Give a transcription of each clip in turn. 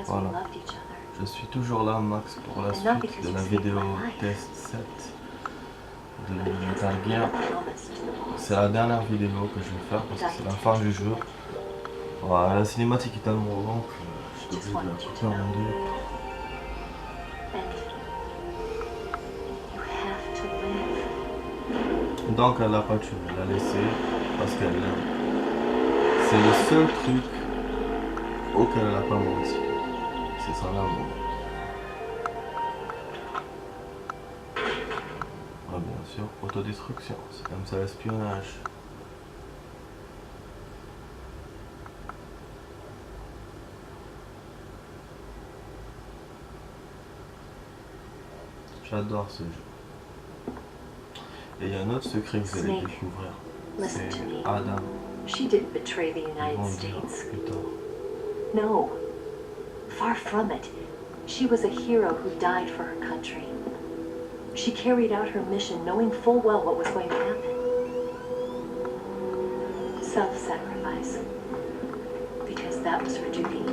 Voilà. Je suis toujours là, Max, pour la suite de la vidéo test 7 de dernière. C'est la dernière vidéo que je vais faire parce que c'est la fin du jeu. Voilà, la cinématique est tellement longue que je suis obligé de la couper en deux. Donc elle l'a pas tué, elle l'a laissé parce qu'elle l'aime. C'est le seul truc auquel elle n'a pas menti. C'est son amour. Ah, bien sûr, autodestruction, c'est comme ça l'espionnage. J'adore ce jeu. Et il y a un autre secret que vous allez découvrir. C'est Adam. She didn't betray the United States. No, far from it. She was a hero who died for her country. She carried out her mission knowing full well what was going to happen. Self-sacrifice. Because that was her duty.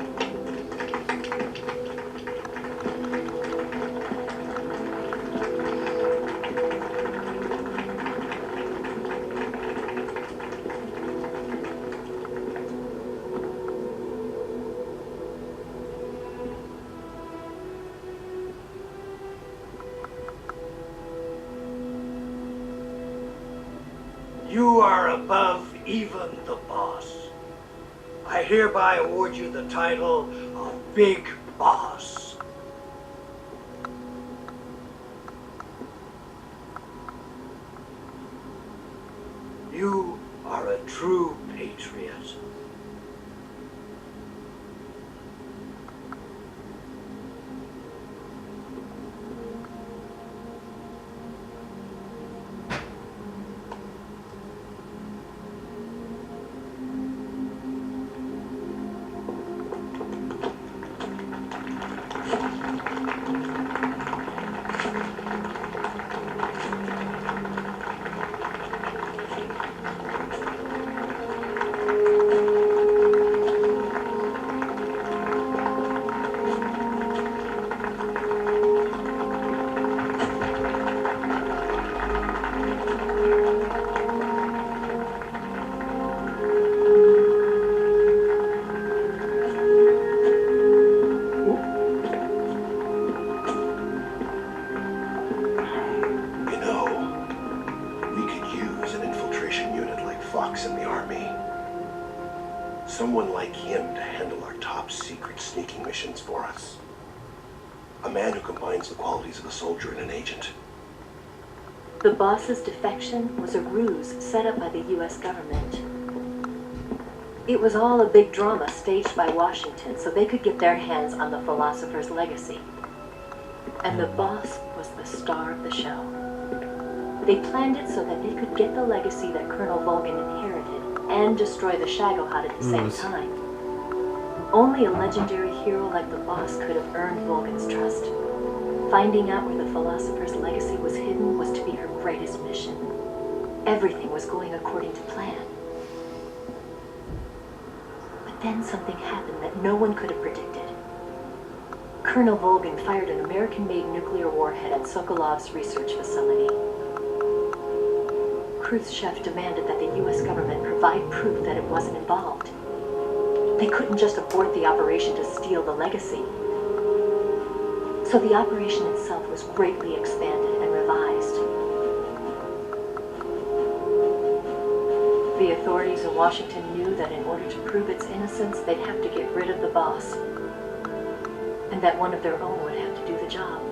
You are above even the boss. I hereby award you the title of Big Boss. You are a true patriot. In the army. Someone like him to handle our top secret sneaking missions for us. A man who combines the qualities of a soldier and an agent. The boss's defection was a ruse set up by the US government. It was all a big drama staged by Washington so they could get their hands on the philosopher's legacy. And the boss was the star of the show. They planned it so that they could get the legacy that Colonel Volgin inherited and destroy the Shagohod at the same time. Only a legendary hero like the boss could have earned Volgin's trust. Finding out where the philosopher's legacy was hidden was to be her greatest mission. Everything was going according to plan. But then something happened that no one could have predicted. Colonel Volgin fired an American-made nuclear warhead at Sokolov's research facility. Khrushchev demanded that the US government provide proof that it wasn't involved. They couldn't just abort the operation to steal the legacy. So the operation itself was greatly expanded and revised. The authorities in Washington knew that in order to prove its innocence, they'd have to get rid of the boss, and that one of their own would have to do the job.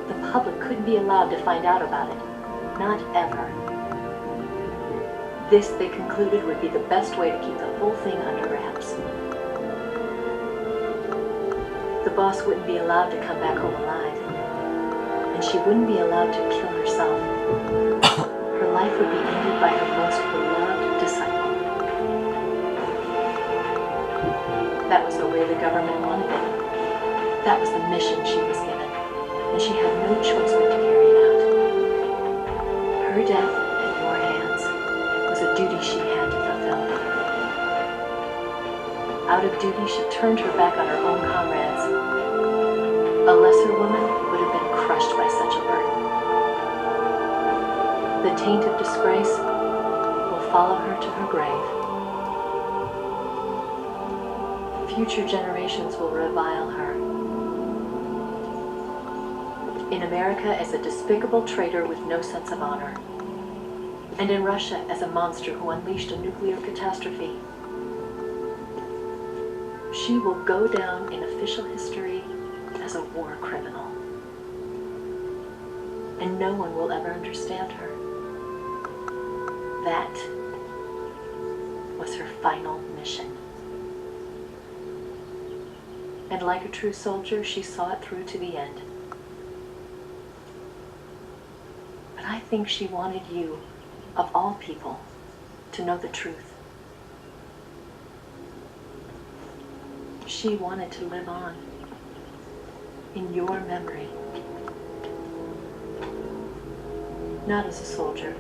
The public couldn't be allowed to find out about it. Not ever. This, they concluded, would be the best way to keep the whole thing under wraps. The boss wouldn't be allowed to come back home alive, and she wouldn't be allowed to kill herself. Her life would be ended by her most beloved disciple. That was the way the government wanted it. That was the mission she was given, and she had no choice but to carry it out. Her death at your hands was a duty she had to fulfill. Out of duty, she turned her back on her own comrades. A lesser woman would have been crushed by such a burden. The taint of disgrace will follow her to her grave. Future generations will revile her. In America as a despicable traitor with no sense of honor. And in Russia as a monster who unleashed a nuclear catastrophe. She will go down in official history as a war criminal. And no one will ever understand her. That was her final mission. And like a true soldier, she saw it through to the end. But I think she wanted you, of all people, to know the truth. She wanted to live on in your memory. Not as a soldier,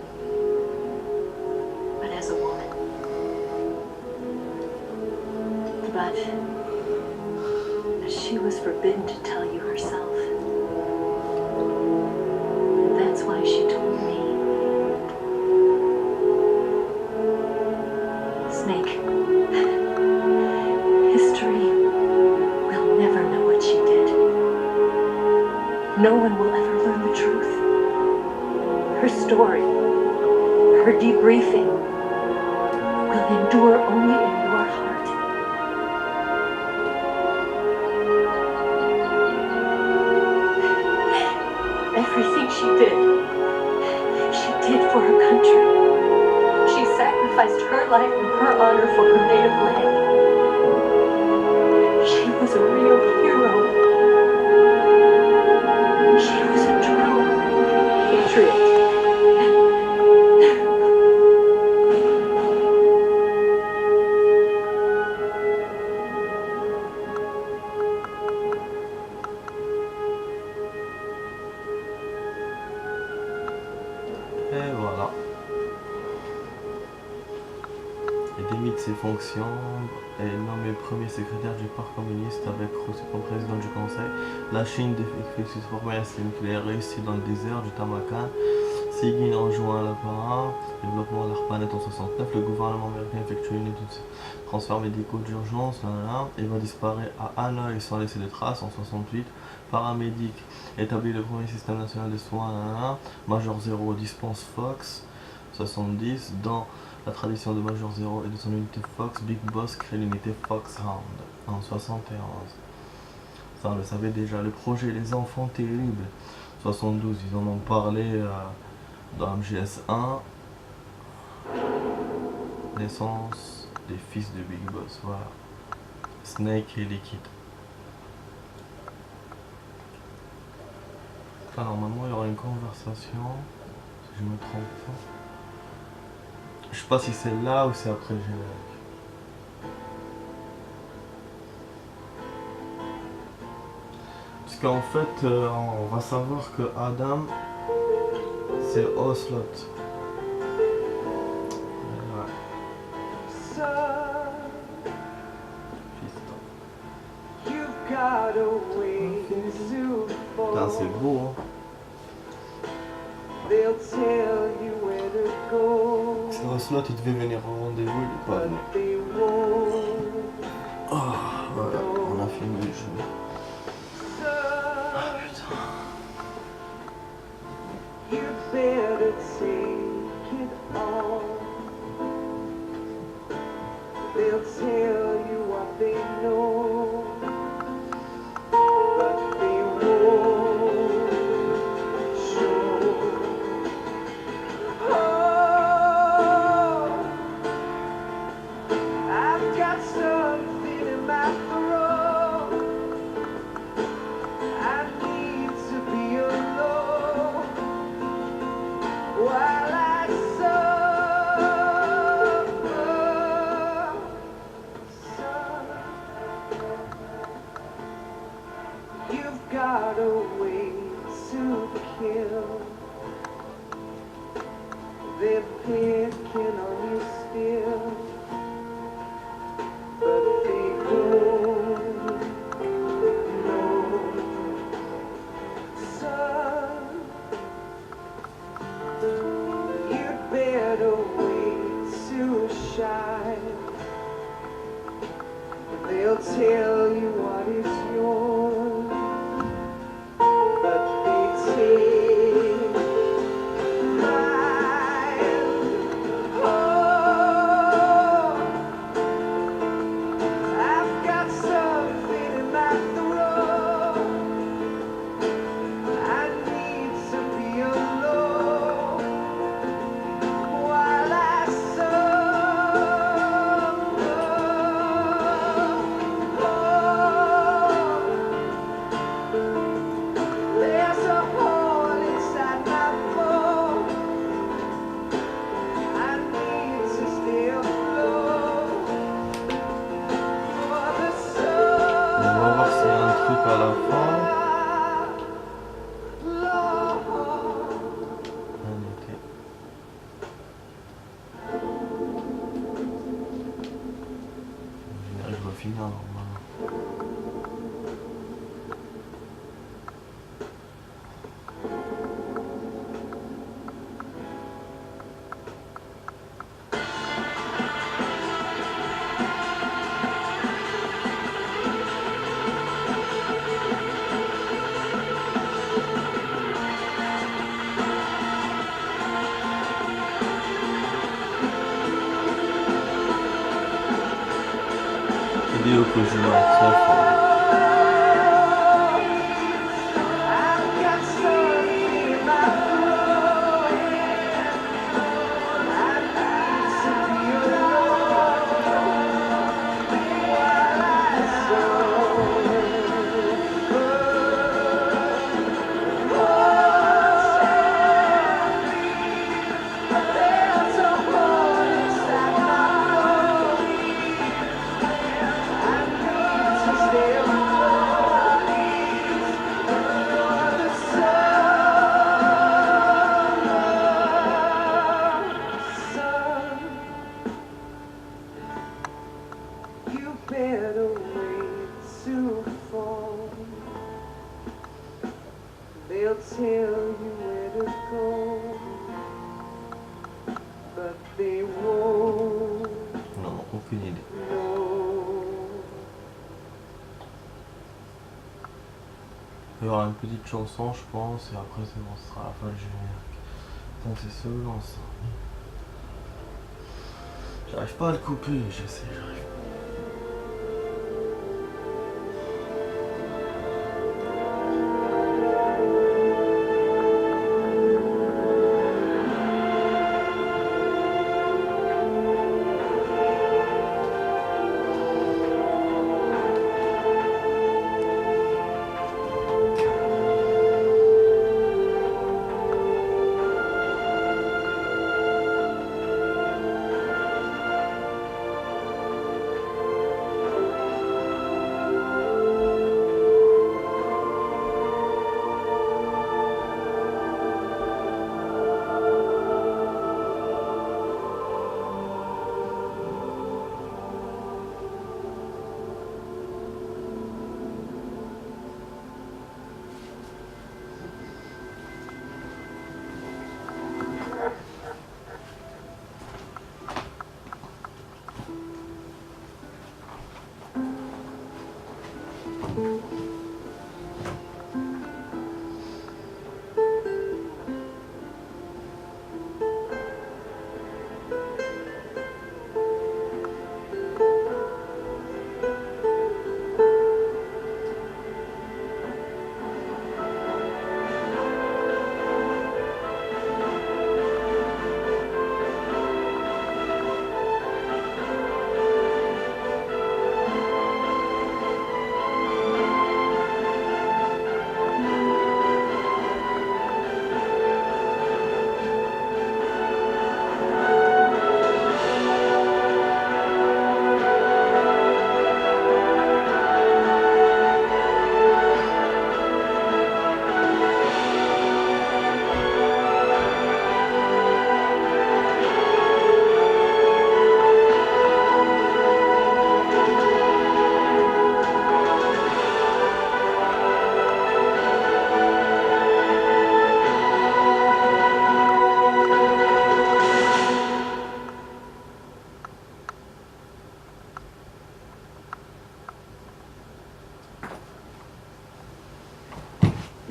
but as a woman. But she was forbidden to tell you herself. And that's why she told me. Snake, history will never know what she did. No one will ever learn the truth. Her story, her debriefing, will endure only in your heart. Everything she did for her country. She sacrificed her life and her honor for her native land. She was a real hero. She was a true patriot. Et voilà. Il démite ses fonctions et est nommé premier secrétaire du Parti communiste avec Rousseau comme président du conseil. La Chine effectue ses premiers essais nucléaires réussis dans le désert du Tamakan. Sigin rejoint l'appareil, développement de la planète en 69. Le gouvernement américain effectue une étude de transferts médicaux d'urgence et va disparaître à Hanoï sans laisser de traces en 68. Paramédic établit le premier système national de soins Major Zero dispense Fox 70 dans la tradition de Major Zero et de son unité Fox. Big Boss crée l'unité Foxhound en 71. Ça on le savait déjà. Le projet Les Enfants Terribles 72, ils en ont parlé dans mgs3. Naissance des fils de Big Boss, voilà. Snake et Liquid. Enfin, normalement il y aura une conversation, si je me trompe pas. Je sais pas si c'est là ou c'est après le générique. Parce qu'en fait, on va savoir que Adam, c'est Ocelot. Ouais. Putain, c'est beau, hein. C'est Ocelot, il devait venir au rendez-vous, il est pas venu. Oh, voilà, on a fini le jeu. Ah putain. They'll tell you what they know, but they won't show. Oh, I've got something in my throat. I need to be alone while I got a way to kill. They're picking on you still, but they They'll tell you what is yours, but they take mine. Oh, I've got something in my throat. I need to be alone while I suffer. There's a hole inside my bones. I need to stay afloat for the On va voir s'il y a un truc à la fin. Lord. À noter. Le générique va finir normalement. Vidéo que je vois très fort. I've got something in my throat. I need to be alone while I suffer. There's a hole inside my bones. I need to stay afloat for the sun. You better wait to fall. They'll tell you where to go, but they won't Non, aucune idée. know. Il y aura une petite chanson, je pense, et après c'est bon, ce sera la fin du générique. Donc c'est seulement ça. J'arrive pas à le couper, j'essaie, j'arrive.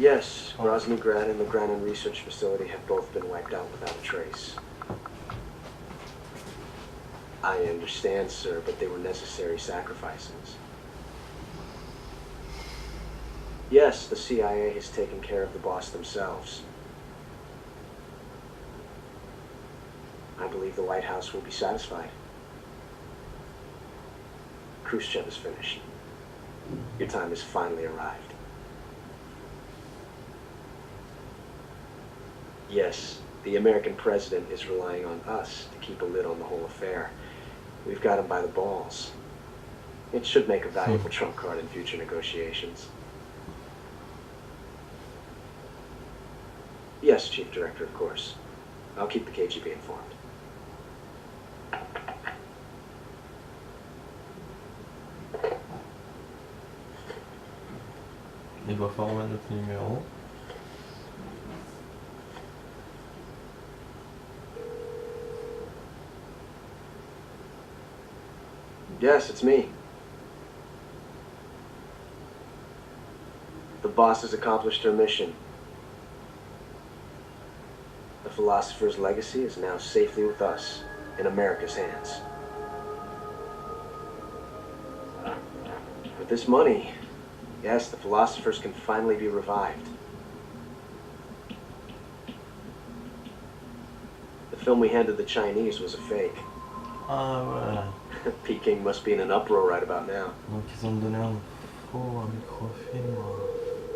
Yes, Groznygrad and the Granin Research Facility have both been wiped out without a trace. I understand, sir, but they were necessary sacrifices. Yes, the CIA has taken care of the boss themselves. I believe the White House will be satisfied. Khrushchev is finished. Your time has finally arrived. Yes, the American president is relying on us to keep a lid on the whole affair. We've got him by the balls. It should make a valuable trump card in future negotiations. Yes, Chief Director, of course. I'll keep the KGB informed. Il va former notre numéro. Yes, it's me. The boss has accomplished her mission. The philosopher's legacy is now safely with us, in America's hands. With this money, yes, the philosophers can finally be revived. The film we handed the Chinese was a fake. Ah ouais. Peking must be in an uproar right about now. Donc ils ont donné un faux microfilm.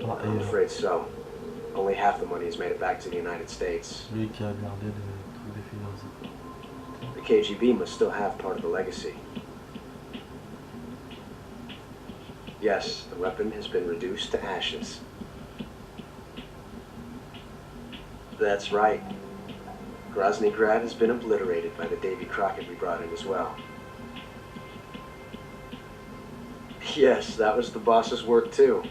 Ah, I'm et afraid so. Only half the money has made it back to the United States. celui qui a gardé le truc des philosophes. The KGB must still have part of the legacy. Yes, the weapon has been reduced to ashes. That's right. Groznygrad has been obliterated by the Davy Crockett we brought in as well. Yes, that was the boss's work too.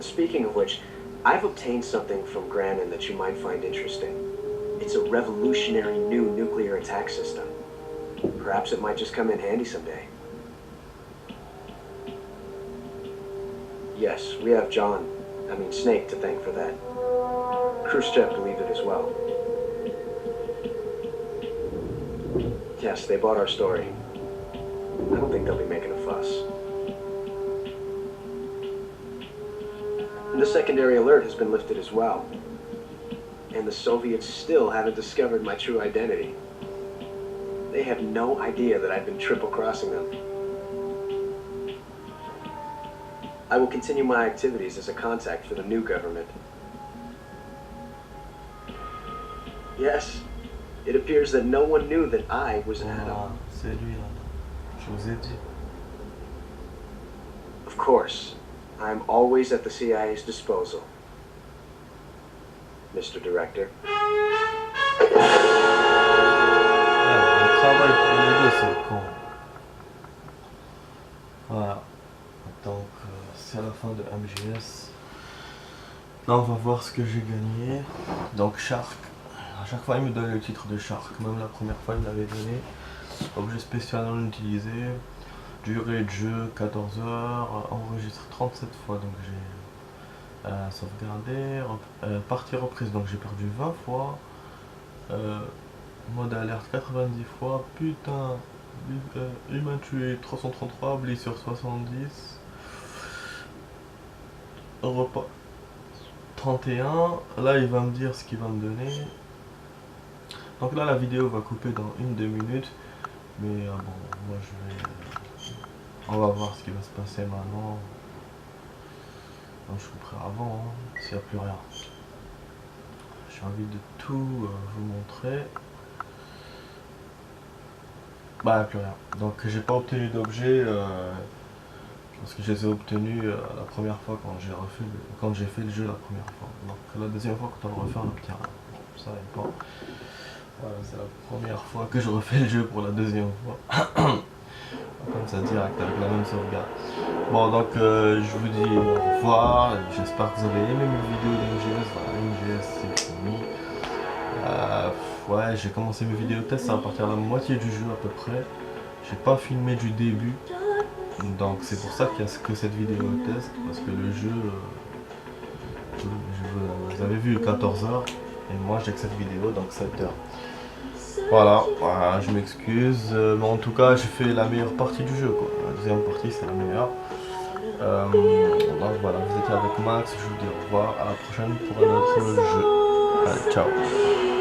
Speaking of which, I've obtained something from Granin that you might find interesting. It's a revolutionary new nuclear attack system. Perhaps it might just come in handy someday. Yes, we have Snake to thank for that. Khrushchev believed it as well. Yes, they bought our story. I don't think they'll be making a fuss. And the secondary alert has been lifted as well. And the Soviets still haven't discovered my true identity. They have no idea that I've been triple-crossing them. I will continue my activities as a contact for the new government. Yes, it appears that no one knew that I was Voilà, Adam. c'est lui là. Je vous ai dit. Of course, I'm always at the CIA's disposal, Mr. Director. Ouais, le travail pour les deux, c'est le con. Voilà. Donc, c'est à la fin de MGS. Là, on va voir ce que j'ai gagné. Donc, Shark. À chaque fois, il me donne le titre de Shark. Même la première fois, il me l'avait donné. Objet spécial non utilisé. Durée de jeu 14 heures. Enregistre 37 fois. Donc, j'ai sauvegardé. Partie reprise. Donc, j'ai perdu 20 fois. Mode alerte 90 fois. Putain. Il m'a tué 333. Blessure 70. Repas 31. Là, il va me dire ce qu'il va me donner. Donc là, la vidéo va couper dans 1-2 minutes. Mais bon, moi je vais. On va voir ce qui va se passer maintenant. Donc, je couperai avant, hein, s'il n'y a plus rien. J'ai envie de tout vous montrer. Bah, il n'y a plus rien. Donc, j'ai pas obtenu d'objet. Parce que je les ai obtenus la première fois quand j'ai fait le jeu la première fois. Donc la deuxième fois quand on le refait on obtient rien. Bon, ça va pas. Voilà, c'est la première fois que je refais le jeu pour la deuxième fois. Comme ça direct avec la même sauvegarde. Bon donc je vous dis au revoir. J'espère que vous avez aimé mes vidéos d'MGS. Voilà, MGS c'est fini. Ouais, j'ai commencé mes vidéos test à partir de la moitié du jeu à peu près. J'ai pas filmé du début. Donc c'est pour ça qu'il y a que cette vidéo test, parce que le jeu, vous avez vu 14 heures, et moi j'ai que cette vidéo, donc 7 heures. Voilà, je m'excuse, mais en tout cas j'ai fait la meilleure partie du jeu, quoi. La deuxième partie c'est la meilleure. Donc voilà, vous étiez avec Max, je vous dis au revoir, à la prochaine pour un autre jeu. Allez, ciao.